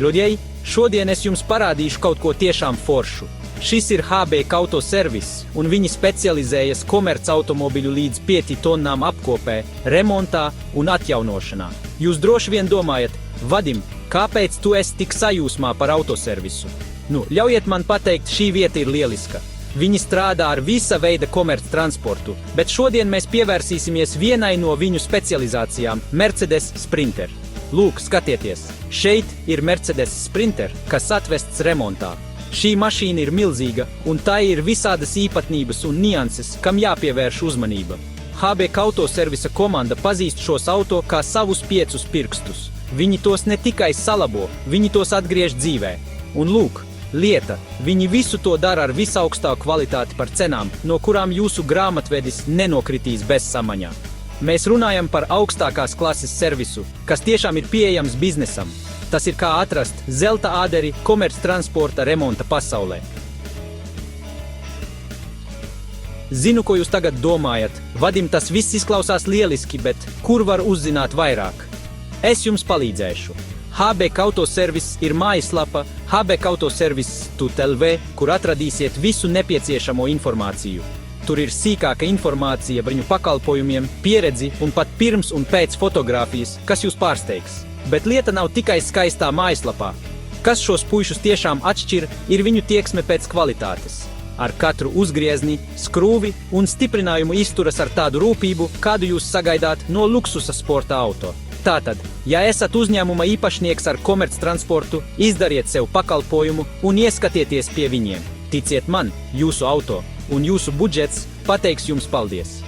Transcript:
Druģēji, šodien es jums parādīšu kaut ko tiešām foršu. Šis ir HB Auto Service, un viņi specializējas komercautomobiļu līdz 5 tonnām apkopē, remontā un atjaunošanā. Jūs droši vien domājat, Vadim, kāpēc tu esi tik sajūsmā par autoservisu? Ļaujiet man pateikt, šī vieta ir lieliska. Viņi strādā ar visa veida komerctransportu, bet šodien mēs pievērsīsimies vienai no viņu specializācijām – Mercedes Sprinter. Lūk, skatieties, šeit ir Mercedes Sprinter, kas atvests remontā. Šī mašīna ir milzīga, un tā ir visādas īpatnības un nianses, kam jāpievērš uzmanība. HB Auto Servisa komanda pazīst šos auto kā savus 5 pirkstus. Viņi tos ne tikai salabo, viņi tos atgriež dzīvē. Un lūk, lieta, viņi visu to dara ar visaugstāku kvalitāti par cenām, no kurām jūsu grāmatvedis nenokritīs bez samaņā. Mēs runājam par augstākās klases servisu, kas tiešām ir pieejams biznesam. Tas ir kā atrast zelta āderi komerctransporta remonta pasaulē. Zinu, ko jūs tagad domājat. Vadim, tas viss izklausās lieliski, bet kur var uzzināt vairāk? Es jums palīdzēšu. HB Auto Service ir mājaslapa hbautoservice.lv, kur atradīsiet visu nepieciešamo informāciju. Tur ir sīkāka informācija par viņu pakalpojumiem, pieredzi un pat pirms un pēc fotogrāfijas, kas jūs pārsteigs. Bet lieta nav tikai skaistā mājaslapā. Kas šos puišus tiešām atšķir, ir viņu tieksme pēc kvalitātes. Ar katru uzgriezni, skrūvi un stiprinājumu izturas ar tādu rūpību, kādu jūs sagaidāt no luksusa sporta auto. Tātad, ja esat uzņēmuma īpašnieks ar komerctransportu, izdariet sev pakalpojumu un ieskatieties pie viņiem. Ticiet man, jūsu auto un jūsu budžets pateiks jums paldies.